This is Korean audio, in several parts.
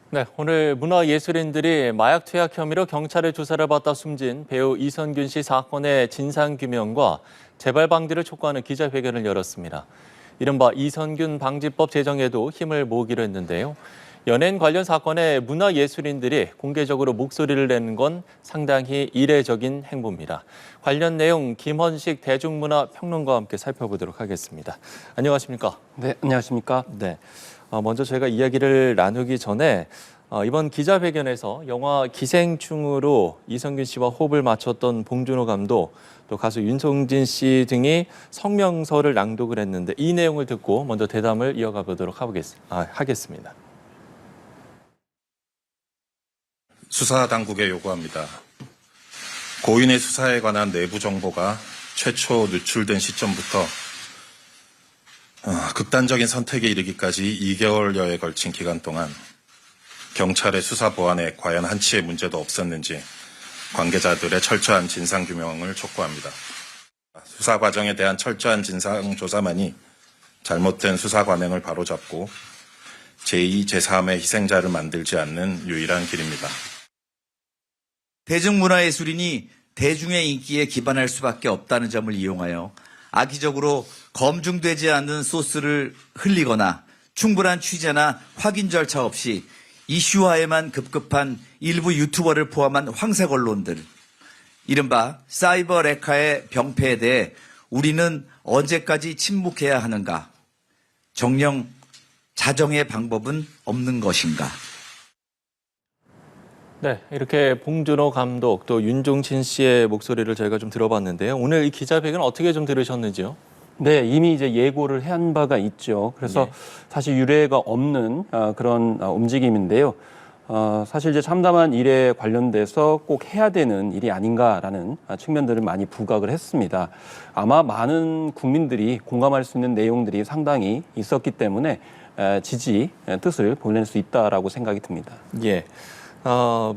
네, 오늘 문화예술인들이 마약 투약 혐의로 경찰의 조사를 받다 숨진 배우 이선균 씨 사건의 진상규명과 재발 방지를 촉구하는 기자회견을 열었습니다. 이른바 이선균 방지법 제정에도 힘을 모으기로 했는데요. 연예인 관련 사건에 문화예술인들이 공개적으로 목소리를 내는 건 상당히 이례적인 행보입니다. 관련 내용 김헌식 대중문화평론가와 함께 살펴보도록 하겠습니다. 안녕하십니까? 네, 안녕하십니까? 네. 먼저 저희가 이야기를 나누기 전에 이번 기자회견에서 영화 기생충으로 이선균 씨와 호흡을 맞췄던 봉준호 감독, 또 가수 윤성진 씨 등이 성명서를 낭독을 했는데 이 내용을 듣고 먼저 대담을 이어가 보도록 하겠습니다. 수사 당국에 요구합니다. 고인의 수사에 관한 내부 정보가 최초 누출된 시점부터 극단적인 선택에 이르기까지 2개월여에 걸친 기간 동안 경찰의 수사 보안에 과연 한치의 문제도 없었는지 관계자들의 철저한 진상규명을 촉구합니다. 수사 과정에 대한 철저한 진상조사만이 잘못된 수사 관행을 바로잡고 제2, 제3의 희생자를 만들지 않는 유일한 길입니다. 대중문화예술인이 대중의 인기에 기반할 수밖에 없다는 점을 이용하여 악의적으로 검증되지 않는 소스를 흘리거나 충분한 취재나 확인 절차 없이 이슈화에만 급급한 일부 유튜버를 포함한 황색 언론들, 이른바 사이버 레카의 병폐에 대해 우리는 언제까지 침묵해야 하는가? 정녕 자정의 방법은 없는 것인가? 네, 이렇게 봉준호 감독 또 윤종신 씨의 목소리를 저희가 좀 들어봤는데요. 오늘 이 기자회견 어떻게 좀 들으셨는지요? 네, 이미 이제 예고를 한 바가 있죠. 그래서 사실 유례가 없는 그런 움직임인데요. 사실 이제 참담한 일에 관련돼서 꼭 해야 되는 일이 아닌가라는 측면들을 많이 부각을 했습니다. 아마 많은 국민들이 공감할 수 있는 내용들이 상당히 있었기 때문에 지지 뜻을 보낼 수 있다라고 생각이 듭니다. 예.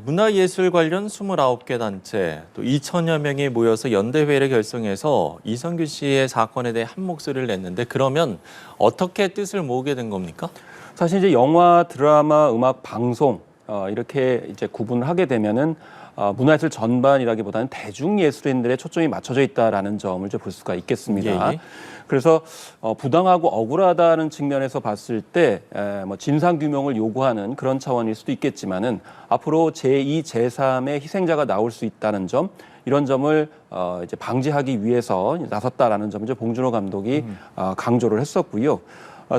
문화예술 관련 29개 단체, 또 2천여 명이 모여서 연대회를 결성해서 이선균 씨의 사건에 대해 한 목소리를 냈는데 그러면 어떻게 뜻을 모으게 된 겁니까? 사실 이제 영화, 드라마, 음악, 방송 이렇게 이제 구분을 하게 되면은 문화예술 전반이라기보다는 대중예술인들의 초점이 맞춰져 있다라는 점을 이제 볼 수가 있겠습니다. 예. 그래서 부당하고 억울하다는 측면에서 봤을 때 뭐 진상규명을 요구하는 그런 차원일 수도 있겠지만은 앞으로 제2, 제3의 희생자가 나올 수 있다는 점, 이런 점을 이제 방지하기 위해서 나섰다라는 점을 봉준호 감독이 강조를 했었고요.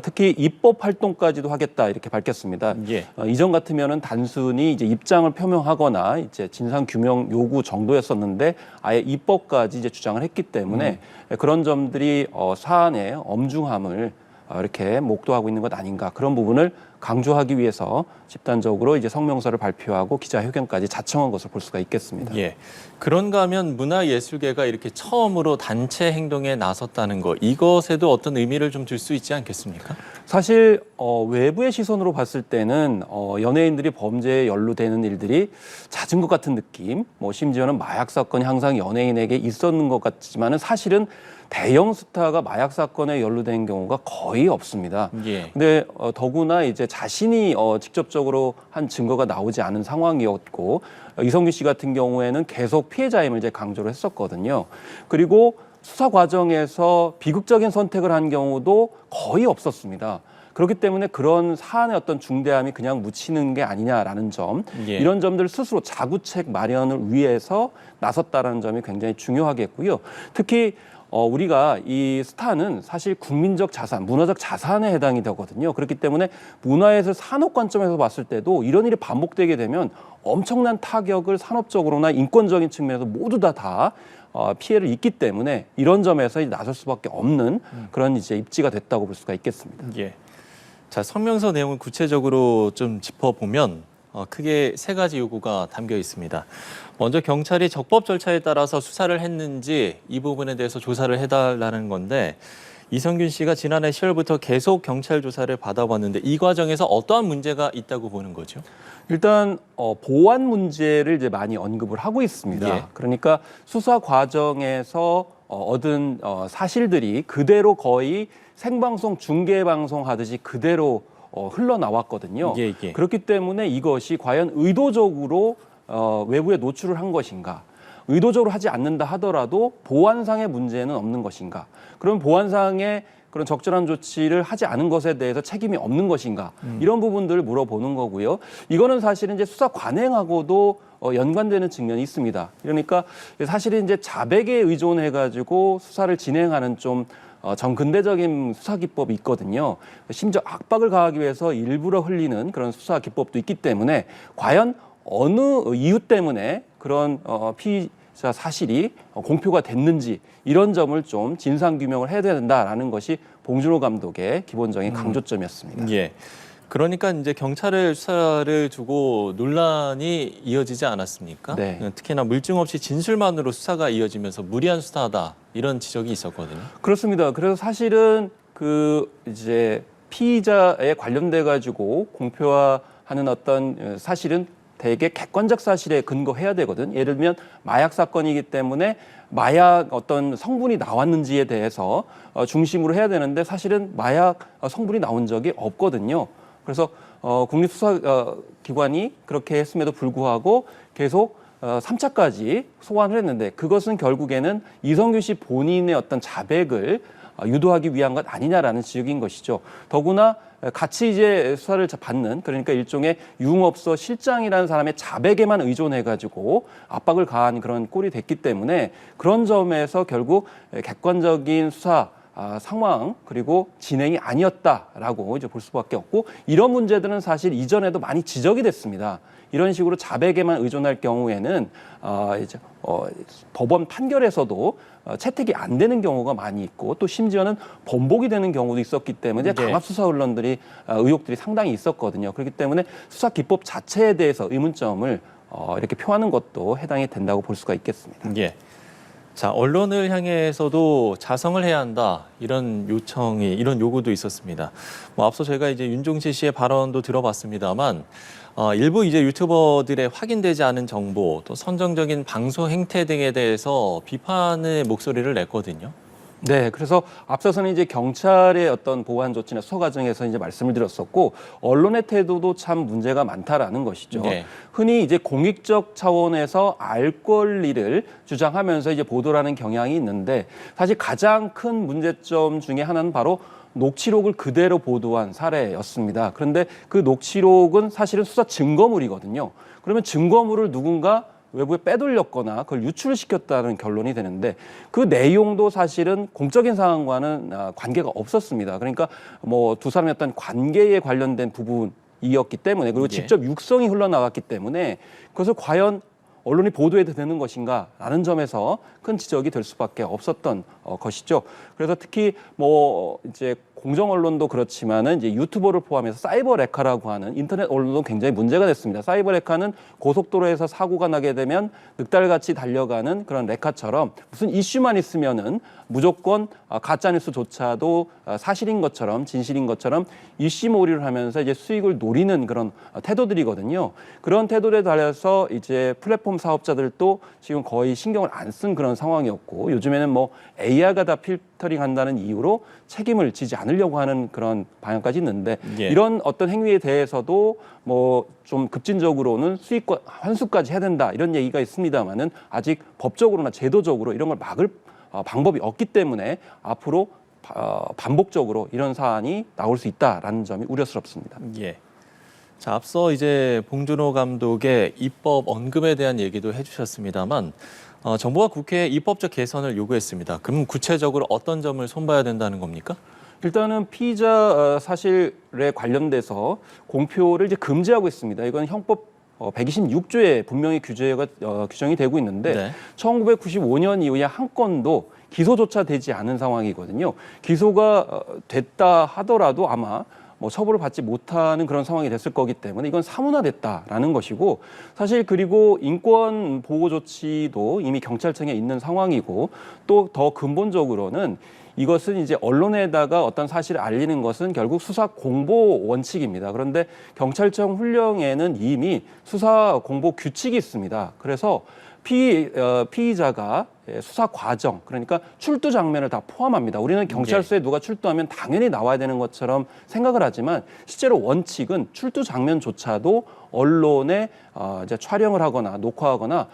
특히 입법 활동까지도 하겠다 이렇게 밝혔습니다. 예. 이전 같으면은 단순히 이제 입장을 표명하거나 이제 진상 규명 요구 정도였었는데 아예 입법까지 이제 주장을 했기 때문에 그런 점들이 사안의 엄중함을 이렇게 목도하고 있는 것 아닌가, 그런 부분을 강조하기 위해서 집단적으로 이제 성명서를 발표하고 기자회견까지 자청한 것을 볼 수가 있겠습니다. 예. 그런가 하면 문화예술계가 이렇게 처음으로 단체 행동에 나섰다는 거, 이것에도 어떤 의미를 좀 줄 수 있지 않겠습니까? 사실 외부의 시선으로 봤을 때는 연예인들이 범죄에 연루되는 일들이 잦은 것 같은 느낌, 뭐 심지어는 마약 사건이 항상 연예인에게 있었는 것 같지만은 사실은 대형 스타가 마약 사건에 연루된 경우가 거의 없습니다. 예. 근데 더구나 이제 자신이 직접적으로 한 증거가 나오지 않은 상황이었고, 이선균 씨 같은 경우에는 계속 피해자임을 이제 강조를 했었거든요. 그리고 수사 과정에서 비극적인 선택을 한 경우도 거의 없었습니다. 그렇기 때문에 그런 사안의 어떤 중대함이 그냥 묻히는 게 아니냐라는 점, 예. 이런 점들 스스로 자구책 마련을 위해서 나섰다라는 점이 굉장히 중요하겠고요. 특히 우리가 이 스타는 사실 국민적 자산, 문화적 자산에 해당이 되거든요. 그렇기 때문에 문화예술 산업 관점에서 봤을 때도 이런 일이 반복되게 되면 엄청난 타격을 산업적으로나 인권적인 측면에서 모두 다 피해를 입기 때문에 이런 점에서 나설 수밖에 없는 그런 이제 입지가 됐다고 볼 수가 있겠습니다. 예. 자, 성명서 내용을 구체적으로 좀 짚어보면 크게 세 가지 요구가 담겨 있습니다. 먼저 경찰이 적법 절차에 따라서 수사를 했는지 이 부분에 대해서 조사를 해달라는 건데, 이선균 씨가 지난해 10월부터 계속 경찰 조사를 받아왔는데 이 과정에서 어떠한 문제가 있다고 보는 거죠? 일단 보안 문제를 이제 많이 언급을 하고 있습니다. 예. 그러니까 수사 과정에서 얻은 사실들이 그대로 거의 생방송, 중계방송 하듯이 그대로 흘러나왔거든요. 예, 예. 그렇기 때문에 이것이 과연 의도적으로 외부에 노출을 한 것인가? 의도적으로 하지 않는다 하더라도 보안상의 문제는 없는 것인가? 그럼 보안상의 그런 적절한 조치를 하지 않은 것에 대해서 책임이 없는 것인가? 이런 부분들을 물어보는 거고요. 이거는 사실은 이제 수사 관행하고도 연관되는 측면이 있습니다. 그러니까 사실은 이제 자백에 의존해가지고 수사를 진행하는 좀 정근대적인 수사 기법이 있거든요. 심지어 압박을 가하기 위해서 일부러 흘리는 그런 수사 기법도 있기 때문에 과연 어느 이유 때문에 그런 피의자 사실이 공표가 됐는지 이런 점을 좀 진상 규명을 해야 된다라는 것이 봉준호 감독의 기본적인 강조점이었습니다. 예. 그러니까 이제 경찰을 수사를 두고 논란이 이어지지 않았습니까? 네. 특히나 물증 없이 진술만으로 수사가 이어지면서 무리한 수사다 이런 지적이 있었거든요. 그렇습니다. 그래서 사실은 그 이제 피의자에 관련돼 가지고 공표하는 어떤 사실은 대개 객관적 사실에 근거해야 되거든. 예를 들면 마약 사건이기 때문에 마약 어떤 성분이 나왔는지에 대해서 중심으로 해야 되는데 사실은 마약 성분이 나온 적이 없거든요. 그래서 국립수사기관이 그렇게 했음에도 불구하고 계속 3차까지 소환을 했는데 그것은 결국에는 이성균 씨 본인의 어떤 자백을 유도하기 위한 것 아니냐라는 지적인 것이죠. 더구나 같이 이제 수사를 받는 그러니까 일종의 유흥업소 실장이라는 사람의 자백에만 의존해가지고 압박을 가한 그런 꼴이 됐기 때문에 그런 점에서 결국 객관적인 수사 상황 그리고 진행이 아니었다라고 이제 볼 수밖에 없고 이런 문제들은 사실 이전에도 많이 지적이 됐습니다. 이런 식으로 자백에만 의존할 경우에는 이제 법원 판결에서도 채택이 안 되는 경우가 많이 있고 또 심지어는 번복이 되는 경우도 있었기 때문에 네. 강압 수사 언론들이 의혹들이 상당히 있었거든요. 그렇기 때문에 수사 기법 자체에 대해서 의문점을 이렇게 표하는 것도 해당이 된다고 볼 수가 있겠습니다. 예. 자, 언론을 향해서도 자성을 해야 한다 이런 이런 요구도 있었습니다. 뭐 앞서 저희가 이제 윤종신 씨의 발언도 들어봤습니다만 일부 이제 유튜버들의 확인되지 않은 정보 또 선정적인 방송 행태 등에 대해서 비판의 목소리를 냈거든요. 네, 그래서 앞서서는 이제 경찰의 어떤 보안 조치나 수사 과정에서 이제 말씀을 드렸었고 언론의 태도도 참 문제가 많다라는 것이죠. 네. 흔히 이제 공익적 차원에서 알 권리를 주장하면서 이제 보도를 하는 경향이 있는데 사실 가장 큰 문제점 중에 하나는 바로 녹취록을 그대로 보도한 사례였습니다. 그런데 그 녹취록은 사실은 수사 증거물이거든요. 그러면 증거물을 누군가 외부에 빼돌렸거나 그걸 유출시켰다는 결론이 되는데 그 내용도 사실은 공적인 상황과는 관계가 없었습니다. 그러니까 뭐 두 사람의 어떤 관계에 관련된 부분이었기 때문에 그리고 예. 직접 육성이 흘러나왔기 때문에 그것을 과연 언론이 보도해도 되는 것인가라는 점에서 큰 지적이 될 수밖에 없었던 것이죠. 그래서 특히 뭐 이제 공정 언론도 그렇지만은 이제 유튜버를 포함해서 사이버 레카라고 하는 인터넷 언론도 굉장히 문제가 됐습니다. 사이버 레카는 고속도로에서 사고가 나게 되면 늑달같이 달려가는 그런 레카처럼 무슨 이슈만 있으면은 무조건 가짜뉴스조차도 사실인 것처럼 진실인 것처럼 이슈몰이를 하면서 이제 수익을 노리는 그런 태도들이거든요. 그런 태도에 달려서 이제 플랫폼 사업자들도 지금 거의 신경을 안 쓴 그런 상황이었고 요즘에는 뭐 AI가 다 필터링 한다는 이유로 책임을 지지 않으려고 하는 그런 방향까지 있는데 예. 이런 어떤 행위에 대해서도 뭐 좀 급진적으로는 수익과 환수까지 해야 된다 이런 얘기가 있습니다만은 아직 법적으로나 제도적으로 이런 걸 막을 방법이 없기 때문에 앞으로 반복적으로 이런 사안이 나올 수 있다라는 점이 우려스럽습니다. 예. 자, 앞서 이제 봉준호 감독의 입법 언급에 대한 얘기도 해주셨습니다만 정부가 국회에 입법적 개선을 요구했습니다. 그럼 구체적으로 어떤 점을 손봐야 된다는 겁니까? 일단은 피의자 사실에 관련돼서 공표를 이제 금지하고 있습니다. 이건 형법 126조에 분명히 규정이 되고 있는데 네. 1995년 이후에 한 건도 기소조차 되지 않은 상황이거든요. 기소가 됐다 하더라도 아마 뭐 처벌을 받지 못하는 그런 상황이 됐을 거기 때문에 이건 사문화됐다라는 것이고 사실 그리고 인권 보호 조치도 이미 경찰청에 있는 상황이고 또 더 근본적으로는 이것은 이제 언론에다가 어떤 사실을 알리는 것은 결국 수사 공보 원칙입니다. 그런데 경찰청 훈령에는 이미 수사 공보 규칙이 있습니다. 그래서 피의자가 수사 과정, 그러니까 출두 장면을 다 포함합니다. 우리는 경찰서에 누가 출두하면 당연히 나와야 되는 것처럼 생각을 하지만 실제로 원칙은 출두 장면조차도 언론에 이제 촬영을 하거나 녹화하거나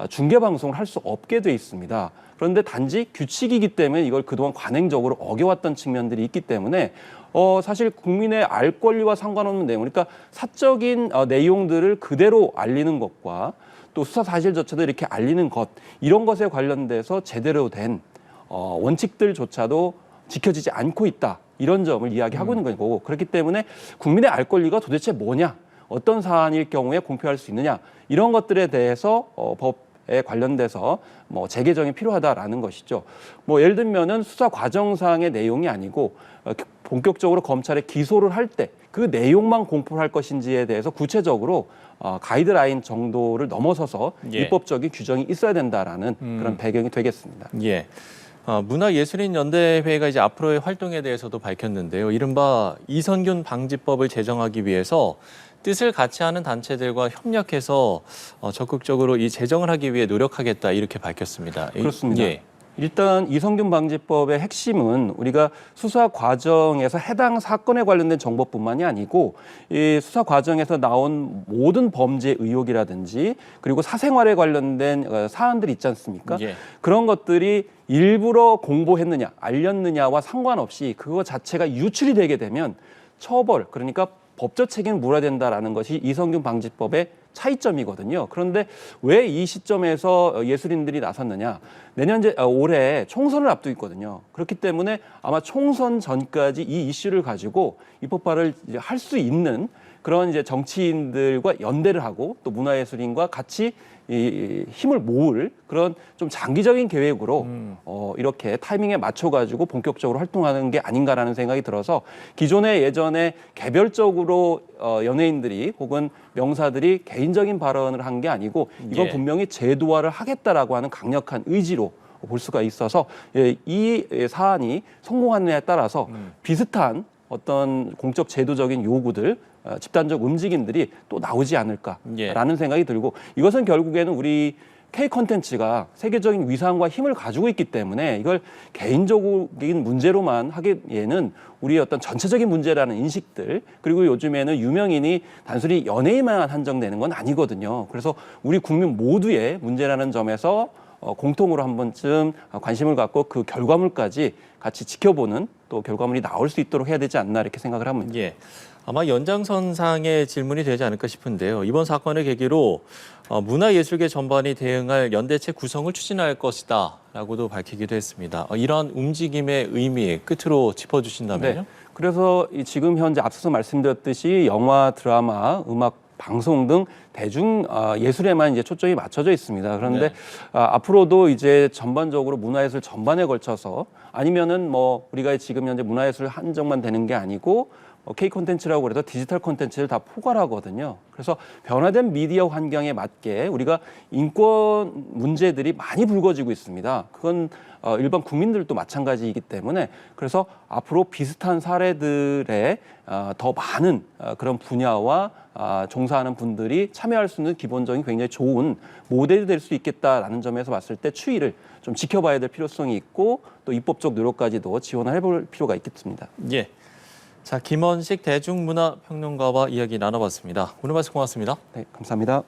중계 방송을 할 수 없게 돼 있습니다. 그런데 단지 규칙이기 때문에 이걸 그동안 관행적으로 어겨왔던 측면들이 있기 때문에 사실 국민의 알 권리와 상관없는 내용, 그러니까 사적인 내용들을 그대로 알리는 것과 또 수사 사실조차도 이렇게 알리는 것, 이런 것에 관련돼서 제대로 된 원칙들조차도 지켜지지 않고 있다. 이런 점을 이야기하고 있는 거고, 그렇기 때문에 국민의 알 권리가 도대체 뭐냐, 어떤 사안일 경우에 공표할 수 있느냐, 이런 것들에 대해서 법에 관련돼서 재개정이 필요하다라는 것이죠. 예를 들면은 수사 과정상의 내용이 아니고 본격적으로 검찰에 기소를 할 때 그 내용만 공표를 할 것인지에 대해서 구체적으로 가이드라인 정도를 넘어서서 입법적인 규정이 있어야 된다라는 그런 배경이 되겠습니다. 예. 문화예술인연대회가 이제 앞으로의 활동에 대해서도 밝혔는데요. 이른바 이선균 방지법을 제정하기 위해서 뜻을 같이 하는 단체들과 협력해서 적극적으로 이 제정을 하기 위해 노력하겠다 이렇게 밝혔습니다. 그렇습니다. 예. 일단 이선균 방지법의 핵심은 우리가 수사 과정에서 해당 사건에 관련된 정보뿐만이 아니고 이 수사 과정에서 나온 모든 범죄 의혹이라든지 그리고 사생활에 관련된 사안들이 있지 않습니까? 예. 그런 것들이 일부러 공보했느냐, 알렸느냐와 상관없이 그거 자체가 유출이 되게 되면 처벌, 그러니까 법적 책임을 물어야 된다라는 것이 이선균 방지법의 차이점이거든요. 그런데 왜 이 시점에서 예술인들이 나섰느냐? 올해 총선을 앞두고 있거든요. 그렇기 때문에 아마 총선 전까지 이 이슈를 가지고 입법화를 할 수 있는 그런 이제 정치인들과 연대를 하고 또 문화예술인과 같이 이 힘을 모을 그런 좀 장기적인 계획으로 이렇게 타이밍에 맞춰가지고 본격적으로 활동하는 게 아닌가라는 생각이 들어서 기존에 예전에 개별적으로 연예인들이 혹은 명사들이 개인적인 발언을 한 게 아니고 이건 분명히 제도화를 하겠다라고 하는 강력한 의지로 볼 수가 있어서 이 사안이 성공하느냐에 따라서 비슷한 어떤 공적 제도적인 요구들, 집단적 움직임들이 또 나오지 않을까라는 생각이 들고 이것은 결국에는 우리 K 콘텐츠가 세계적인 위상과 힘을 가지고 있기 때문에 이걸 개인적인 문제로만 하기에는 우리의 어떤 전체적인 문제라는 인식들 그리고 요즘에는 유명인이 단순히 연예인만 한정되는 건 아니거든요. 그래서 우리 국민 모두의 문제라는 점에서 공통으로 한 번쯤 관심을 갖고 그 결과물까지 같이 지켜보는 또 결과물이 나올 수 있도록 해야 되지 않나 이렇게 생각을 합니다. 예. 아마 연장선상의 질문이 되지 않을까 싶은데요. 이번 사건을 계기로 문화예술계 전반이 대응할 연대체 구성을 추진할 것이다 라고도 밝히기도 했습니다. 이러한 움직임의 의미 끝으로 짚어주신다면요? 네. 그래서 지금 현재 앞서서 말씀드렸듯이 영화, 드라마, 음악, 방송 등 대중 예술에만 이제 초점이 맞춰져 있습니다. 그런데 앞으로도 이제 전반적으로 문화예술 전반에 걸쳐서 아니면은 우리가 지금 현재 문화예술 한정만 되는 게 아니고 K 콘텐츠라고 그래서 디지털 콘텐츠를 다 포괄하거든요. 그래서 변화된 미디어 환경에 맞게 우리가 인권 문제들이 많이 불거지고 있습니다. 그건 일반 국민들도 마찬가지이기 때문에 그래서 앞으로 비슷한 사례들에 더 많은 그런 분야와 종사하는 분들이 참여할 수 있는 기본적인 굉장히 좋은 모델이 될 수 있겠다라는 점에서 봤을 때 추이를 좀 지켜봐야 될 필요성이 있고 또 입법적 노력까지도 지원을 해볼 필요가 있겠습니다. 예. 자, 김원식 대중문화평론가와 이야기 나눠봤습니다. 오늘 말씀 고맙습니다. 네, 감사합니다.